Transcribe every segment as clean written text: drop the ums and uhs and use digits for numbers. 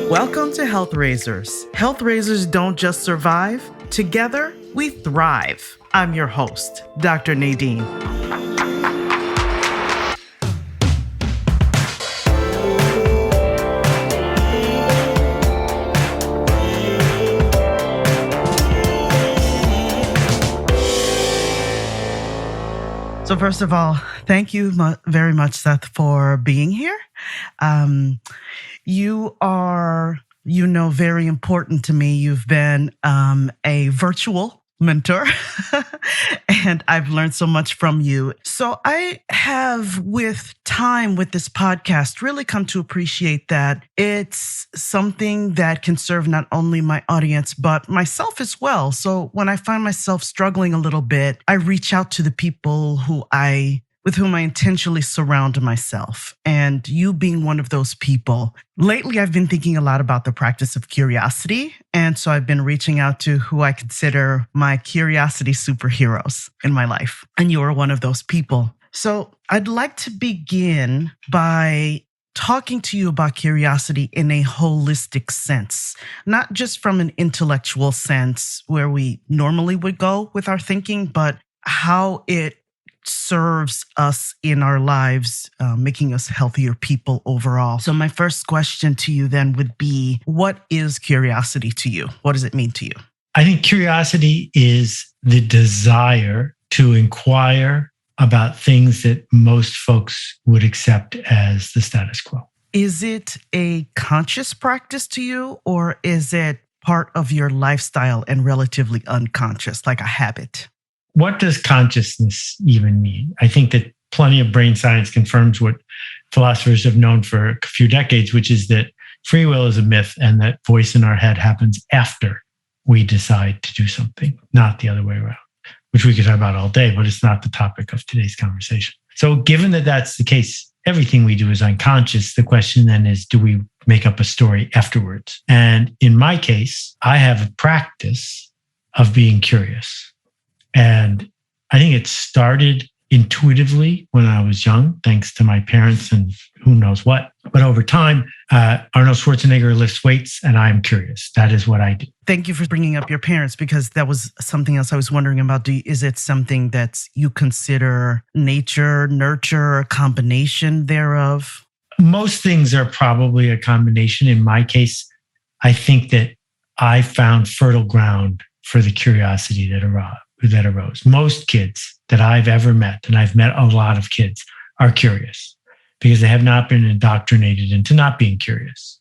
Welcome to Health Raisers. Health Raisers don't just survive, together we thrive. I'm your host, Dr. Nadine. So first of all, thank you very much, Seth, for being here. You are, very important to me. You've been a virtual mentor, and I've learned so much from you. So I have, with time with this podcast, really come to appreciate that it's something that can serve not only my audience, but myself as well. So when I find myself struggling a little bit, I reach out to the people with whom I intentionally surround myself, and you being one of those people. Lately, I've been thinking a lot about the practice of curiosity, and so I've been reaching out to who I consider my curiosity superheroes in my life, and you are one of those people. So I'd like to begin by talking to you about curiosity in a holistic sense, not just from an intellectual sense where we normally would go with our thinking, but how it serves us in our lives, making us healthier people overall. So my first question to you then would be, what is curiosity to you? What does it mean to you? I think curiosity is the desire to inquire about things that most folks would accept as the status quo. Is it a conscious practice to you, or is it part of your lifestyle and relatively unconscious, like a habit? What does consciousness even mean? I think that plenty of brain science confirms what philosophers have known for a few decades, which is that free will is a myth and that voice in our head happens after we decide to do something, not the other way around, which we could talk about all day, but it's not the topic of today's conversation. So given that that's the case, everything we do is unconscious. The question then is, do we make up a story afterwards? And in my case, I have a practice of being curious. And I think it started intuitively when I was young, thanks to my parents and who knows what. But over time, Arnold Schwarzenegger lifts weights and I'm curious. That is what I do. Thank you for bringing up your parents, because that was something else I was wondering about. Is it something that you consider nature, nurture, a combination thereof? Most things are probably a combination. In my case, I think that I found fertile ground for the curiosity that arose. Most kids that I've ever met, and I've met a lot of kids, are curious because they have not been indoctrinated into not being curious.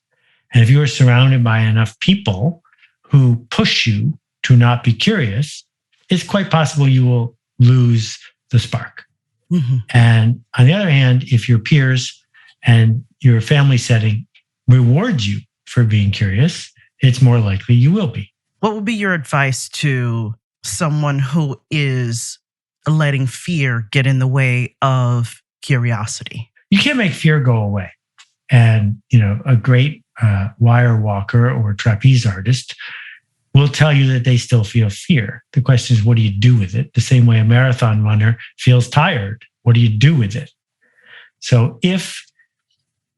And if you are surrounded by enough people who push you to not be curious, it's quite possible you will lose the spark. Mm-hmm. And on the other hand, if your peers and your family setting rewards you for being curious, it's more likely you will be. What would be your advice to someone who is letting fear get in the way of curiosity? You can't make fear go away. And, a great wire walker or trapeze artist will tell you that they still feel fear. The question is, what do you do with it? The same way a marathon runner feels tired. What do you do with it? So if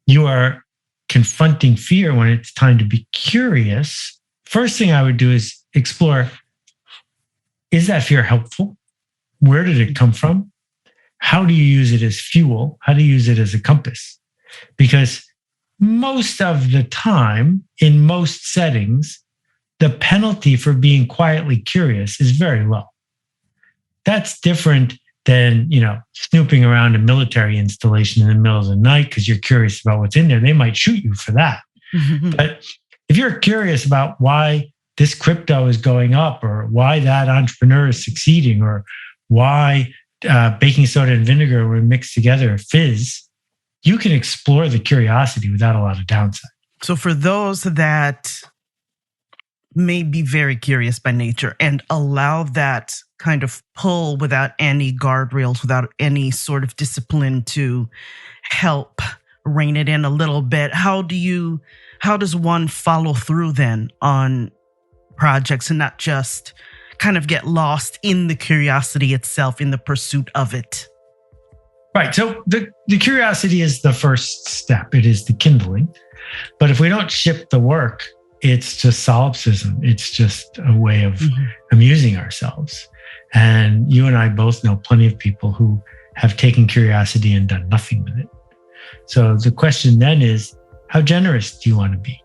you are confronting fear when it's time to be curious, first thing I would do is explore, is that fear helpful? Where did it come from? How do you use it as fuel? How do you use it as a compass? Because most of the time, in most settings, the penalty for being quietly curious is very low. That's different than, snooping around a military installation in the middle of the night because you're curious about what's in there. They might shoot you for that. Mm-hmm. But if you're curious about why this crypto is going up, or why that entrepreneur is succeeding, or why baking soda and vinegar were mixed together fizz, you can explore the curiosity without a lot of downside. So for those that may be very curious by nature and allow that kind of pull without any guardrails, without any sort of discipline to help rein it in a little bit, how does one follow through then on projects and not just kind of get lost in the curiosity itself, in the pursuit of it? Right. So the curiosity is the first step. It is the kindling. But if we don't ship the work, it's just solipsism. It's just a way of amusing ourselves. And you and I both know plenty of people who have taken curiosity and done nothing with it. So the question then is, how generous do you want to be?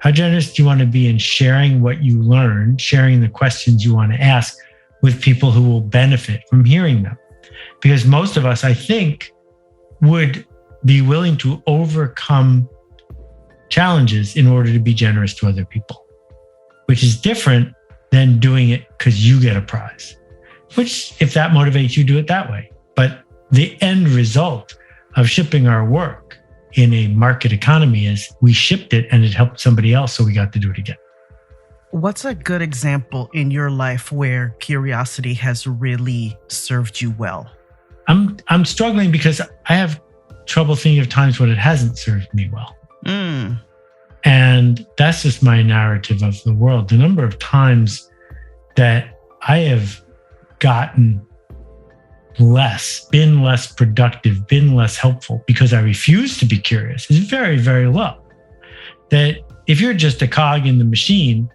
How generous do you want to be in sharing what you learn, sharing the questions you want to ask with people who will benefit from hearing them? Because most of us, I think, would be willing to overcome challenges in order to be generous to other people, which is different than doing it because you get a prize, which if that motivates you, do it that way. But the end result of shipping our work in a market economy is we shipped it and it helped somebody else, so we got to do it again. What's a good example in your life where curiosity has really served you well? I'm struggling because I have trouble thinking of times when it hasn't served me well. And that's just my narrative of the world. The number of times that I have gotten less, been less productive, been less helpful because I refuse to be curious is very, very low. That if you're just a cog in the machine,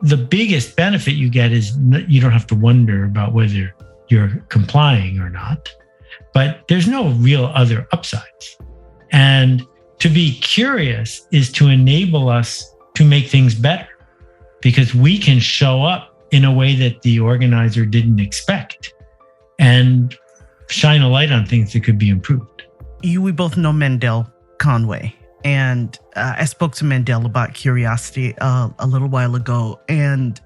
the biggest benefit you get is you don't have to wonder about whether you're complying or not. But there's no real other upsides. And to be curious is to enable us to make things better because we can show up in a way that the organizer didn't expect and shine a light on things that could be improved. We both know Mendel Conway, and I spoke to Mendel about curiosity a little while ago, and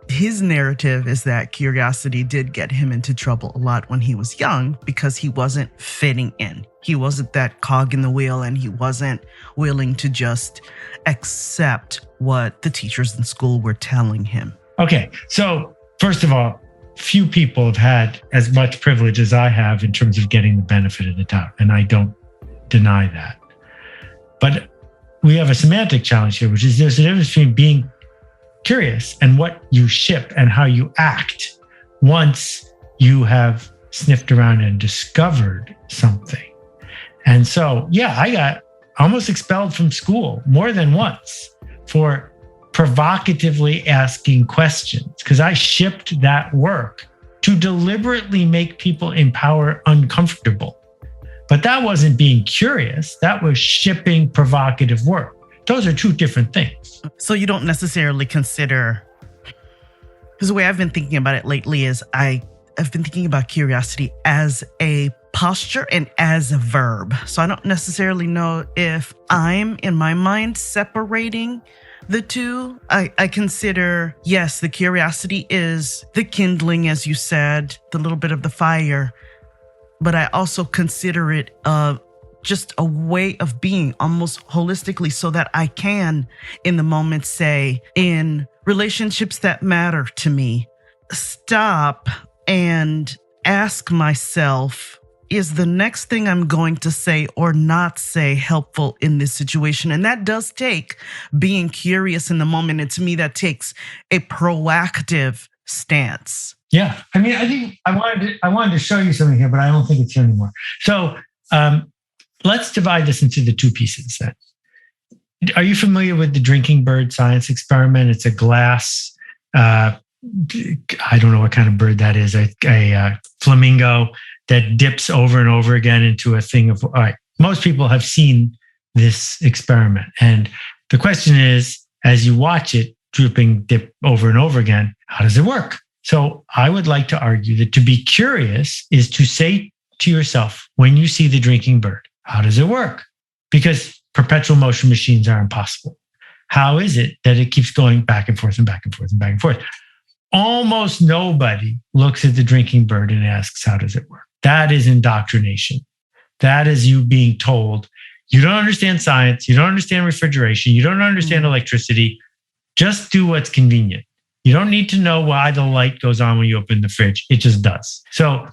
his narrative is that curiosity did get him into trouble a lot when he was young because he wasn't fitting in. He wasn't that cog in the wheel, and he wasn't willing to just accept what the teachers in school were telling him. Okay, so first of all, few people have had as much privilege as I have in terms of getting the benefit of the doubt, and I don't deny that. But we have a semantic challenge here, which is there's a difference between being curious and what you ship and how you act once you have sniffed around and discovered something. And so, yeah, I got almost expelled from school more than once for provocatively asking questions because I shipped that work to deliberately make people in power uncomfortable. But that wasn't being curious. That was shipping provocative work. Those are two different things. So you don't necessarily consider, because the way I've been thinking about it lately is I've been thinking about curiosity as a posture and as a verb. So I don't necessarily know if I'm, in my mind, separating the two. I consider, yes, the curiosity is the kindling, as you said, the little bit of the fire, but I also consider it just a way of being almost holistically so that I can, in the moment, say, in relationships that matter to me, stop and ask myself, is the next thing I'm going to say or not say helpful in this situation? And that does take being curious in the moment. And to me, that takes a proactive stance. Yeah. I mean, I think I wanted to show you something here, but I don't think it's here anymore. So let's divide this into the two pieces then. Are you familiar with the drinking bird science experiment? It's a glass, I don't know what kind of bird that is, a flamingo that dips over and over again into a thing of, all right, most people have seen this experiment. And the question is, as you watch it dip over and over again, how does it work? So I would like to argue that to be curious is to say to yourself, when you see the drinking bird, how does it work? Because perpetual motion machines are impossible. How is it that it keeps going back and forth and back and forth and back and forth? Almost nobody looks at the drinking bird and asks, how does it work? That is indoctrination. That is you being told, you don't understand science, you don't understand refrigeration, you don't understand electricity, just do what's convenient. You don't need to know why the light goes on when you open the fridge. It just does. So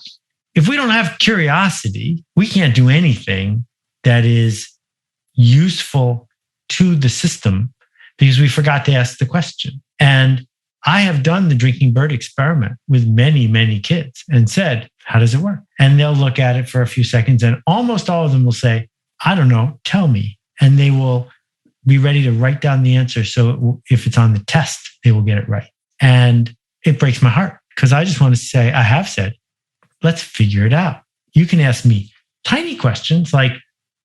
if we don't have curiosity, we can't do anything that is useful to the system because we forgot to ask the question. And I have done the drinking bird experiment with many, many kids and said, how does it work? And they'll look at it for a few seconds and almost all of them will say, I don't know, tell me. And they will be ready to write down the answer. So if it's on the test, they will get it right. And it breaks my heart because I just want to say, I have said, let's figure it out. You can ask me tiny questions like,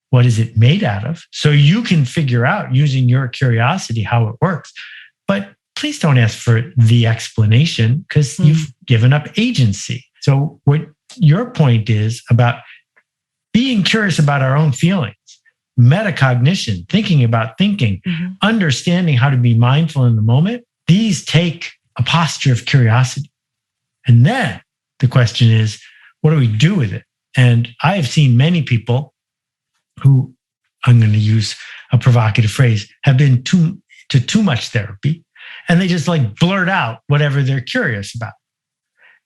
what is it made out of? So you can figure out using your curiosity how it works. But please don't ask for the explanation because you've given up agency. So what your point is about being curious about our own feelings, metacognition, thinking about thinking, understanding how to be mindful in the moment, these take a posture of curiosity. And then the question is, what do we do with it? And I have seen many people who, I'm going to use a provocative phrase, have been to too much therapy, and they just like blurt out whatever they're curious about.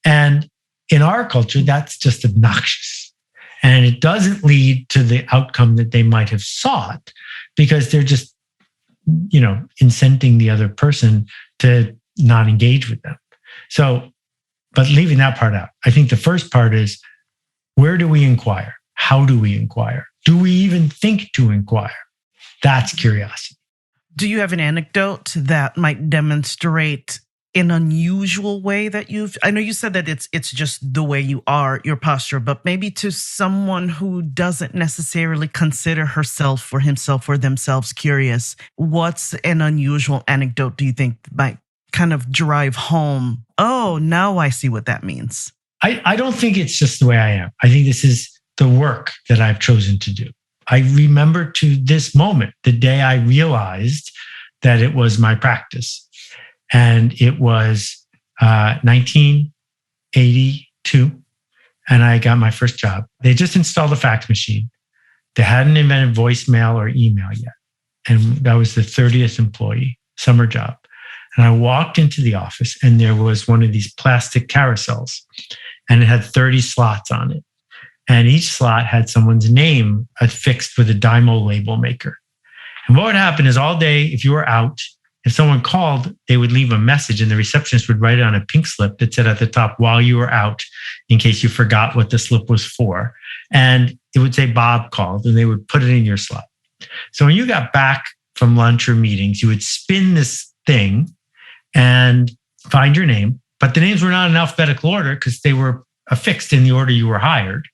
And in our culture, that's just obnoxious. And it doesn't lead to the outcome that they might have sought because they're just, incenting the other person to not engage with them. So, but leaving that part out, I think the first part is, where do we inquire? How do we inquire? Do we even think to inquire? That's curiosity. Do you have an anecdote that might demonstrate an unusual way that I know you said that it's just the way you are, your posture, but maybe to someone who doesn't necessarily consider herself or himself or themselves curious, what's an unusual anecdote do you think might kind of drive home, oh, now I see what that means? I don't think it's just the way I am. I think this is the work that I've chosen to do. I remember to this moment, the day I realized that it was my practice. And it was 1982. And I got my first job. They just installed a fax machine. They hadn't invented voicemail or email yet. And that was the 30th employee, summer job. And I walked into the office and there was one of these plastic carousels and it had 30 slots on it. And each slot had someone's name affixed with a Dymo label maker. And what would happen is all day, if you were out, if someone called, they would leave a message and the receptionist would write it on a pink slip that said at the top, while you were out, in case you forgot what the slip was for. And it would say Bob called and they would put it in your slot. So when you got back from lunch or meetings, you would spin this thing and find your name. But the names were not in alphabetical order because they were affixed in the order you were hired.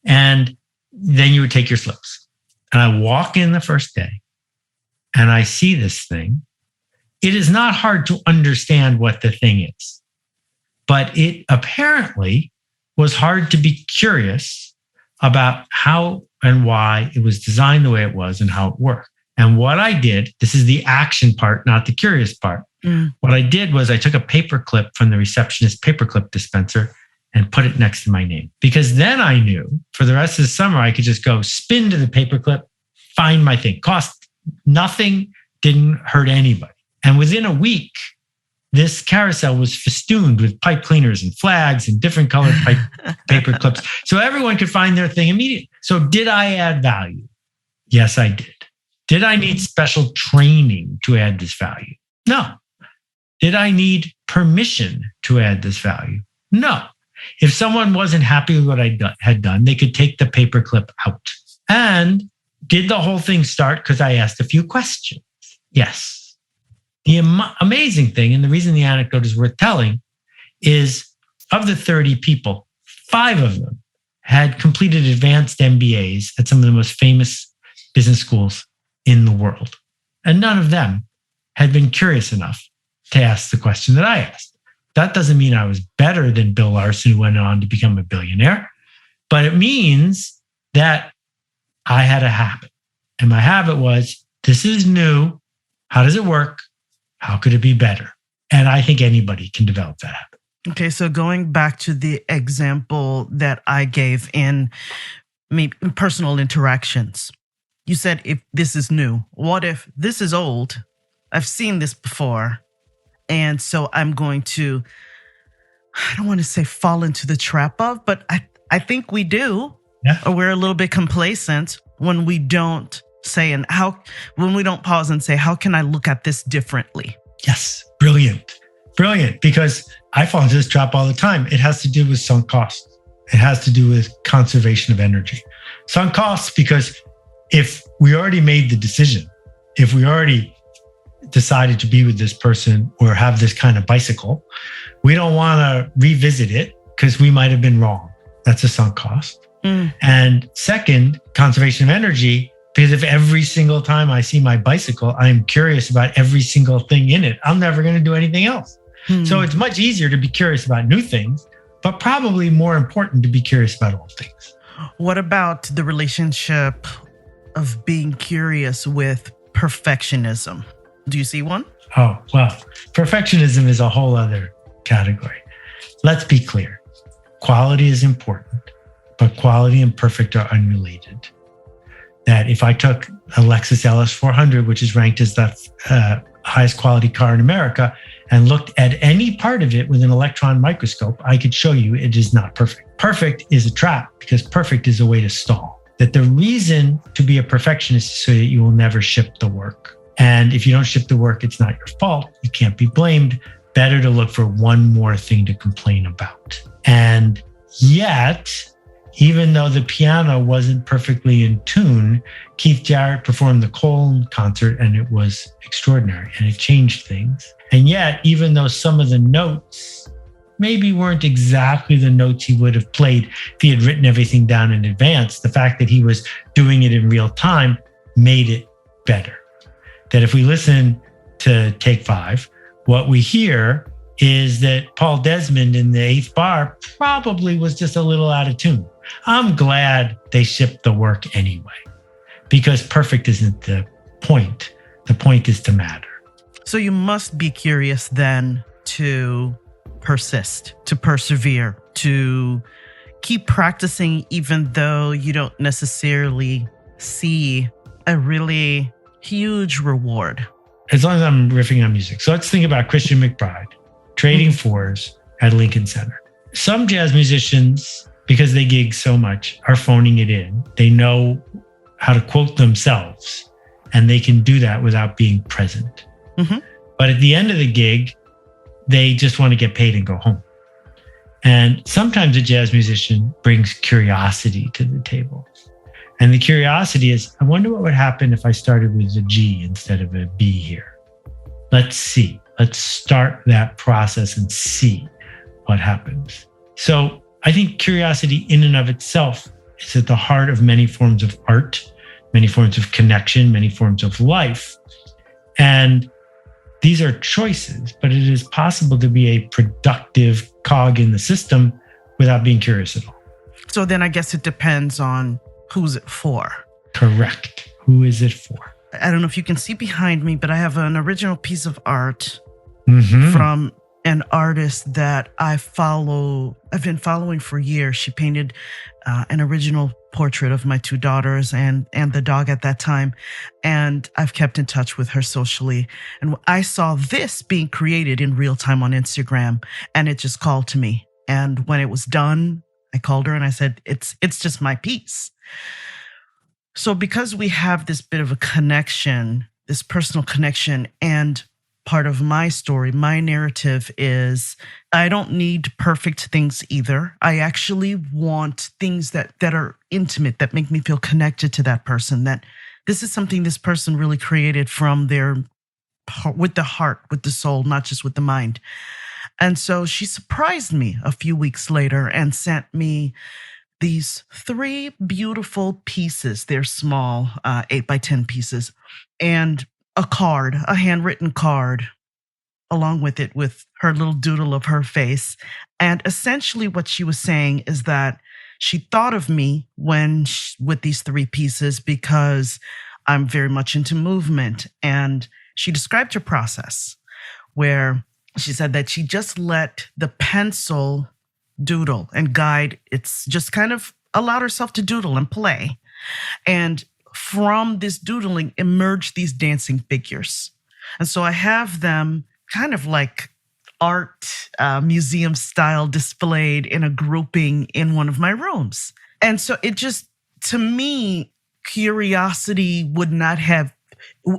And then you would take your slips. And I walk in the first day and I see this thing. It is not hard to understand what the thing is, but it apparently was hard to be curious about how and why it was designed the way it was and how it worked. And what I did, this is the action part, not the curious part. What I did was I took a paper clip from the receptionist paperclip dispenser and put it next to my name. Because then I knew for the rest of the summer, I could just go spin to the paperclip, find my thing. Cost nothing, didn't hurt anybody. And within a week, this carousel was festooned with pipe cleaners and flags and different colored paper clips. So everyone could find their thing immediately. So did I add value? Yes, I did. Did I need special training to add this value? No. Did I need permission to add this value? No. If someone wasn't happy with what I had done, they could take the paperclip out. And did the whole thing start because I asked a few questions? Yes. The amazing thing, and the reason the anecdote is worth telling, is of the 30 people, 5 of them had completed advanced MBAs at some of the most famous business schools in the world. And none of them had been curious enough to ask the question that I asked. That doesn't mean I was better than Bill Larson, who went on to become a billionaire, but it means that I had a habit. And my habit was, this is new. How does it work? How could it be better? And I think anybody can develop that habit. Okay, so going back to the example that I gave in personal interactions, you said, if this is new, what if this is old? I've seen this before. And so I'm going to, I don't want to say fall into the trap of, but I think we do. Yeah. Or we're a little bit complacent when we don't say, when we don't pause and say, how can I look at this differently? Yes, brilliant. Brilliant, because I fall into this trap all the time. It has to do with sunk costs. It has to do with conservation of energy. Sunk costs, because if we already made the decision, if we already decided to be with this person or have this kind of bicycle, we don't want to revisit it because we might have been wrong. That's a sunk cost. And second, conservation of energy, because if every single time I see my bicycle, I'm curious about every single thing in it, I'm never going to do anything else. So it's much easier to be curious about new things, but probably more important to be curious about old things. What about the relationship of being curious with perfectionism? Do you see one? Oh, well, perfectionism is a whole other category. Let's be clear. Quality is important, but quality and perfect are unrelated. That if I took a Lexus LS 400, which is ranked as the highest quality car in America, and looked at any part of it with an electron microscope, I could show you it is not perfect. Perfect is a trap because perfect is a way to stall. That the reason to be a perfectionist is so that you will never ship the work. And if you don't ship the work, it's not your fault. You can't be blamed. Better to look for one more thing to complain about. And yet, even though the piano wasn't perfectly in tune, Keith Jarrett performed the Cole concert and it was extraordinary and it changed things. And yet, even though some of the notes maybe weren't exactly the notes he would have played if he had written everything down in advance, the fact that he was doing it in real time made it better. That if we listen to Take 5, what we hear is that Paul Desmond in the 8th bar probably was just a little out of tune. I'm glad they shipped the work anyway, because perfect isn't the point. The point is to matter. So you must be curious then to persist, to persevere, to keep practicing, even though you don't necessarily see a really huge reward. As long as I'm riffing on music. So let's think about Christian McBride trading fours at Lincoln Center. Some jazz musicians, because they gig so much, are phoning it in. They know how to quote themselves, and they can do that without being present. But at the end of the gig, they just want to get paid and go home. And sometimes a jazz musician brings curiosity to the table. And the curiosity is, I wonder what would happen if I started with a G instead of a B here. Let's see. Let's start that process and see what happens. So I think curiosity in and of itself is at the heart of many forms of art, many forms of connection, many forms of life. And these are choices, but it is possible to be a productive cog in the system without being curious at all. So then I guess it depends on who's it for. Correct. Who is it for? I don't know if you can see behind me, but I have an original piece of art from an artist that I've been following for years. She painted an original portrait of my two daughters and the dog at that time. And I've kept in touch with her socially. And I saw this being created in real time on Instagram, and it just called to me. And when it was done, I called her and I said, it's just my piece. So because we have this bit of a connection, this personal connection, and part of my story, my narrative is I don't need perfect things either. I actually want things that are intimate, that make me feel connected to that person, that this is something this person really created from with the heart, with the soul, not just with the mind. And so she surprised me a few weeks later and sent me these 3 beautiful pieces. They're small, 8x10 pieces, and a handwritten card along with it, with her little doodle of her face. And essentially what she was saying is that she thought of me with these 3 pieces because I'm very much into movement. And she described her process where she said that she just let the pencil doodle and guide. It's just kind of allowed herself to doodle and play. And from this doodling emerged these dancing figures. And so I have them kind of like art museum style displayed in a grouping in one of my rooms. And so it just, to me,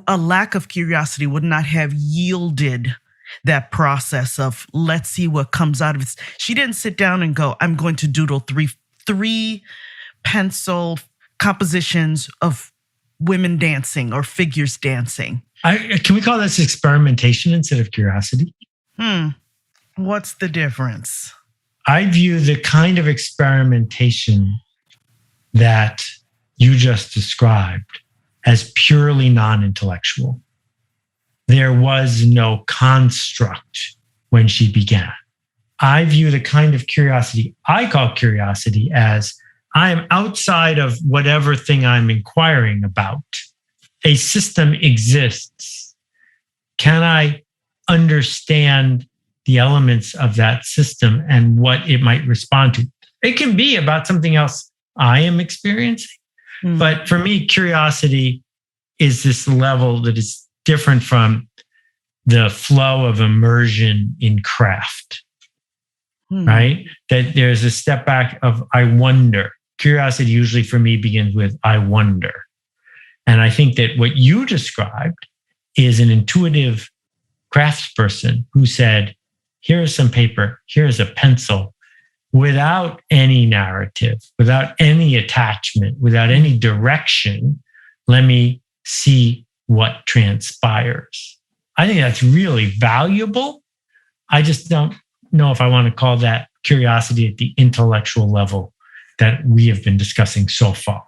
a lack of curiosity would not have yielded that process of let's see what comes out of it. She didn't sit down and go, I'm going to doodle three pencil compositions of women dancing or figures dancing. Can we call this experimentation instead of curiosity? What's the difference? I view the kind of experimentation that you just described as purely non-intellectual. There was no construct when she began. I view the kind of curiosity I call curiosity as I am outside of whatever thing I'm inquiring about. A system exists. Can I understand the elements of that system and what it might respond to? It can be about something else I am experiencing. But for me, curiosity is this level that is different from the flow of immersion in craft, right? That there's a step back of I wonder. Curiosity usually for me begins with I wonder. And I think that what you described is an intuitive craftsperson who said, here's some paper, here's a pencil, without any narrative, without any attachment, without any direction. Let me see what transpires. I think that's really valuable. I just don't know if I want to call that curiosity at the intellectual level that we have been discussing so far.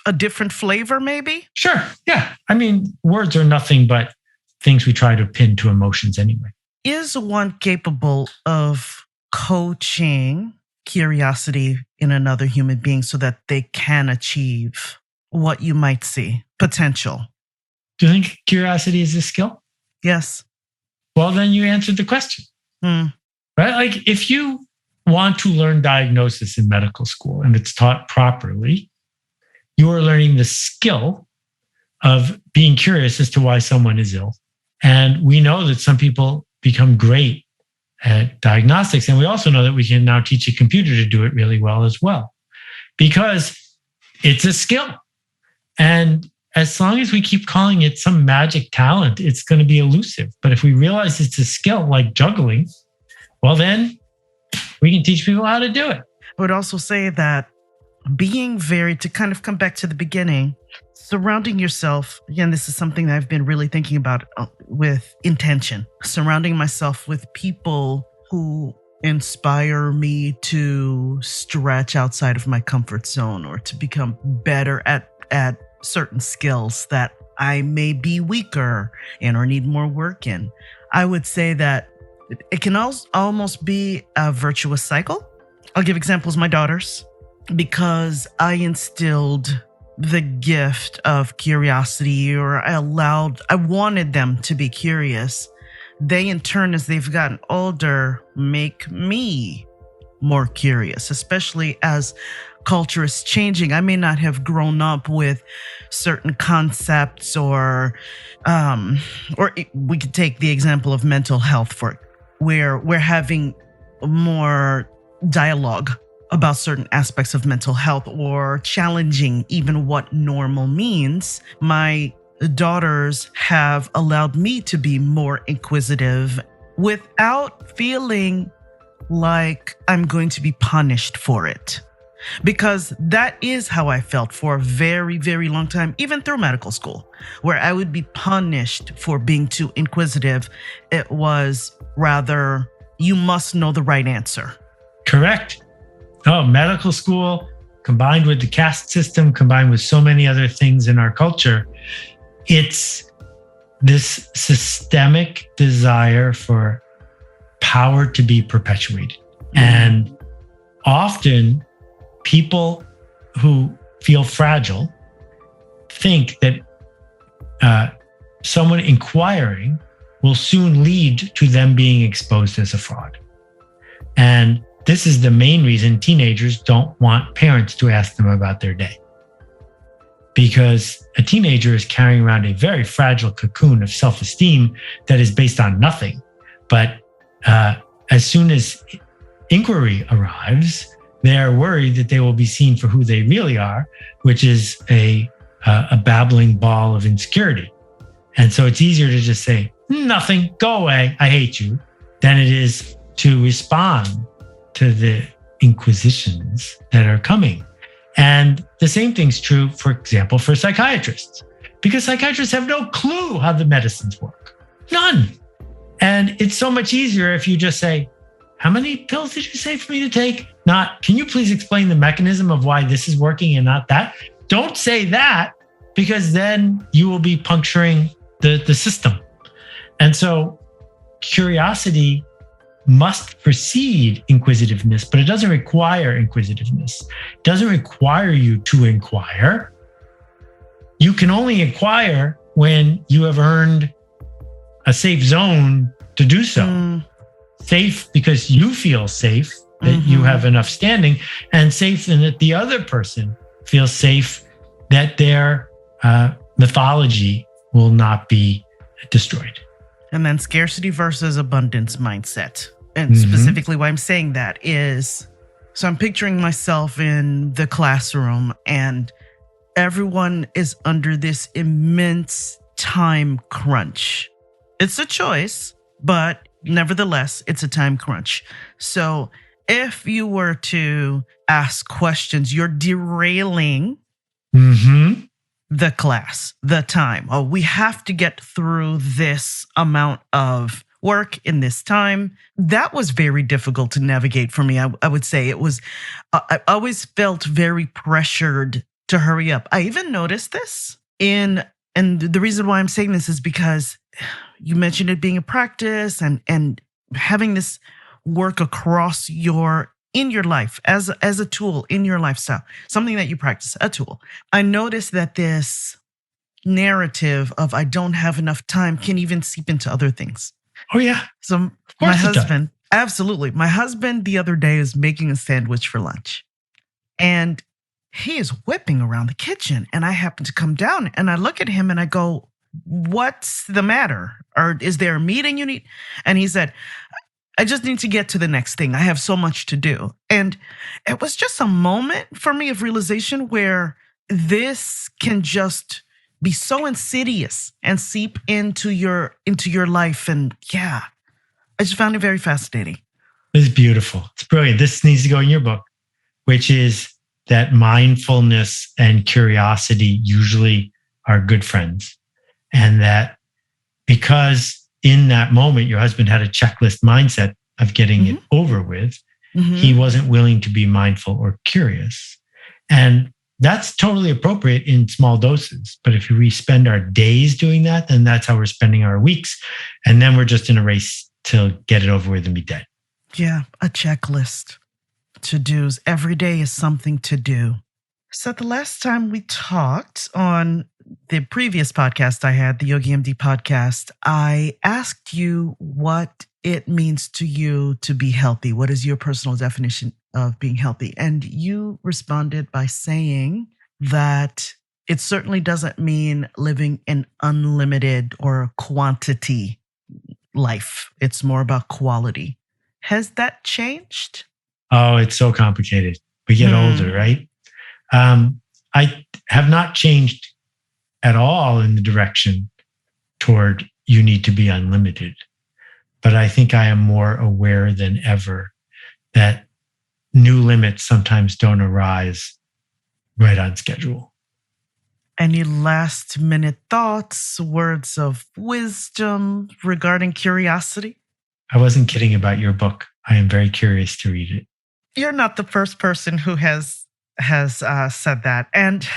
A different flavor, maybe? Sure. Yeah. I mean, words are nothing but things we try to pin to emotions anyway. Is one capable of coaching curiosity in another human being so that they can achieve what you might see? Potential. Do you think curiosity is a skill? Yes. Well, then you answered the question. Right? Like if you want to learn diagnosis in medical school and it's taught properly, you are learning the skill of being curious as to why someone is ill. And we know that some people become great at diagnostics. And we also know that we can now teach a computer to do it really well as well, because it's a skill. And as long as we keep calling it some magic talent, it's going to be elusive. But if we realize it's a skill like juggling, well, then we can teach people how to do it. I would also say that to kind of come back to the beginning, surrounding yourself, again, this is something that I've been really thinking about with intention, surrounding myself with people who inspire me to stretch outside of my comfort zone or to become better at certain skills that I may be weaker in or need more work in. I would say that it can almost be a virtuous cycle. I'll give examples, my daughters, because I instilled the gift of curiosity, or I wanted them to be curious. They, in turn, as they've gotten older, make me more curious, especially as culture is changing. I may not have grown up with certain concepts or we could take the example of mental health where we're having more dialogue about certain aspects of mental health or challenging even what normal means. My daughters have allowed me to be more inquisitive without feeling like I'm going to be punished for it. Because that is how I felt for a very, very long time, even through medical school, where I would be punished for being too inquisitive. It was rather, you must know the right answer. Correct. Oh, medical school combined with the caste system, combined with so many other things in our culture, it's this systemic desire for power to be perpetuated. And often people who feel fragile think that someone inquiring will soon lead to them being exposed as a fraud. And this is the main reason teenagers don't want parents to ask them about their day. Because a teenager is carrying around a very fragile cocoon of self-esteem that is based on nothing. But as soon as inquiry arrives, they are worried that they will be seen for who they really are, which is a babbling ball of insecurity. And so it's easier to just say, nothing, go away, I hate you, than it is to respond to the inquisitions that are coming. And the same thing's true, for example, for psychiatrists, because psychiatrists have no clue how the medicines work. None. And it's so much easier if you just say, how many pills did you say for me to take? Not, can you please explain the mechanism of why this is working and not that? Don't say that, because then you will be puncturing the system. And so curiosity must precede inquisitiveness, but it doesn't require inquisitiveness. It doesn't require you to inquire. You can only inquire when you have earned a safe zone to do so. Safe because you feel safe, that you have enough standing, and safe in that the other person feels safe, that their mythology will not be destroyed. And then scarcity versus abundance mindset. And specifically why I'm saying that is, so I'm picturing myself in the classroom and everyone is under this immense time crunch. It's a choice, but nevertheless, it's a time crunch. So if you were to ask questions, you're derailing the class, the time. Oh, we have to get through this amount of work in this time. That was very difficult to navigate for me. I would say it was, I always felt very pressured to hurry up. I even noticed this and the reason why I'm saying this is because you mentioned it being a practice and having this work across in your life as a tool in your lifestyle, something that you practice, a tool. I noticed that this narrative of I don't have enough time can even seep into other things. Oh yeah. So my husband, absolutely. My husband the other day is making a sandwich for lunch and he is whipping around the kitchen and I happen to come down and I look at him and I go, what's the matter? Or is there a meeting you need? And he said, I just need to get to the next thing. I have so much to do. And it was just a moment for me of realization where this can just be so insidious and seep into your life. And yeah, I just found it very fascinating. It's beautiful. It's brilliant. This needs to go in your book, which is that mindfulness and curiosity usually are good friends. And that because in that moment, your husband had a checklist mindset of getting it over with, he wasn't willing to be mindful or curious. And that's totally appropriate in small doses. But if we spend our days doing that, then that's how we're spending our weeks. And then we're just in a race to get it over with and be dead. Yeah, a checklist. To-dos. Every day is something to do. So the last time we talked on the previous podcast I had, the Yogi MD podcast, I asked you what it means to you to be healthy. What is your personal definition of being healthy? And you responded by saying that it certainly doesn't mean living an unlimited or quantity life. It's more about quality. Has that changed? Oh, it's so complicated. We get older, right? I have not changed at all in the direction toward you need to be unlimited. But I think I am more aware than ever that new limits sometimes don't arise right on schedule. Any last minute thoughts, words of wisdom regarding curiosity? I wasn't kidding about your book. I am very curious to read it. You're not the first person who has said that. And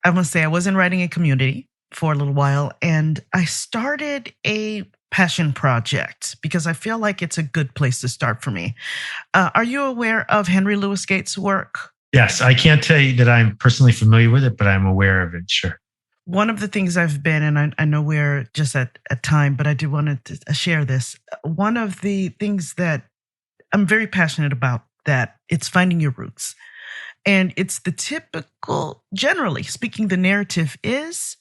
I must say, I was in writing a community for a little while, and I started a passion project because I feel like it's a good place to start for me. Are you aware of Henry Louis Gates' work? Yes, I can't tell you that I'm personally familiar with it, but I'm aware of it, sure. One of the things I've been, and I know we're just at time, but I do want to share this. One of the things that I'm very passionate about, that it's finding your roots. And it's the typical, generally speaking, the narrative is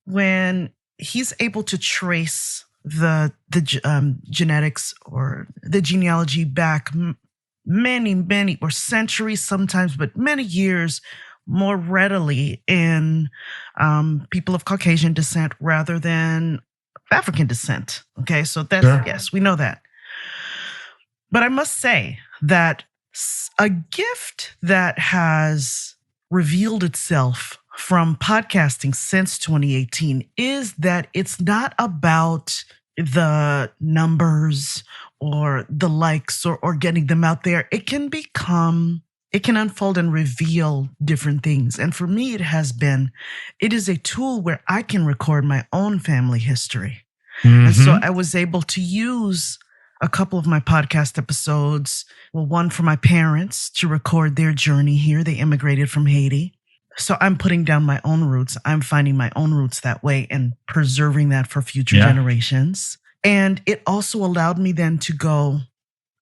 when he's able to trace the genetics or the genealogy back many, or centuries sometimes, but many years more readily in people of Caucasian descent rather than African descent. Okay, so that's, Sure. yes, we know that. But I must say that a gift that has revealed itself from podcasting since 2018 is that it's not about the numbers or the likes or getting them out there. It can unfold and reveal different things. And for me, it is a tool where I can record my own family history. Mm-hmm. And so I was able to use a couple of my podcast episodes, one for my parents to record their journey here. They immigrated from Haiti. So I'm putting down my own roots. I'm finding my own roots that way and preserving that for future generations. And it also allowed me then to go,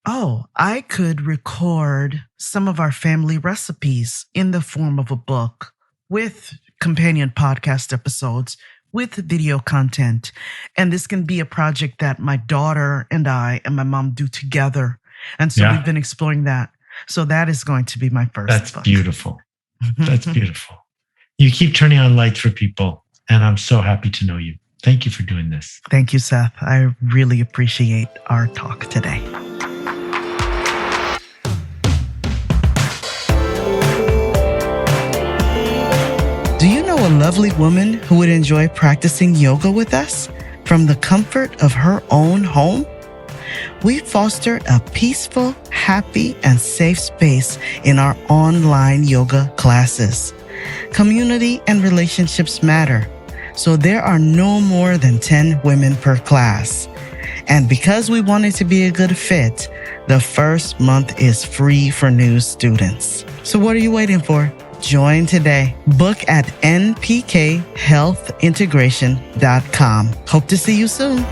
I could record some of our family recipes in the form of a book with companion podcast episodes, with video content. And this can be a project that my daughter and I and my mom do together. And so we've been exploring that. So that is going to be my first book. That's beautiful. That's beautiful. You keep turning on lights for people, and I'm so happy to know you. Thank you for doing this. Thank you, Seth. I really appreciate our talk today. Do you know a lovely woman who would enjoy practicing yoga with us from the comfort of her own home? We foster a peaceful, happy, and safe space in our online yoga classes. Community and relationships matter, so there are no more than 10 women per class. And because we want it to be a good fit, the first month is free for new students. So what are you waiting for? Join today. Book at npkhealthintegration.com. Hope to see you soon.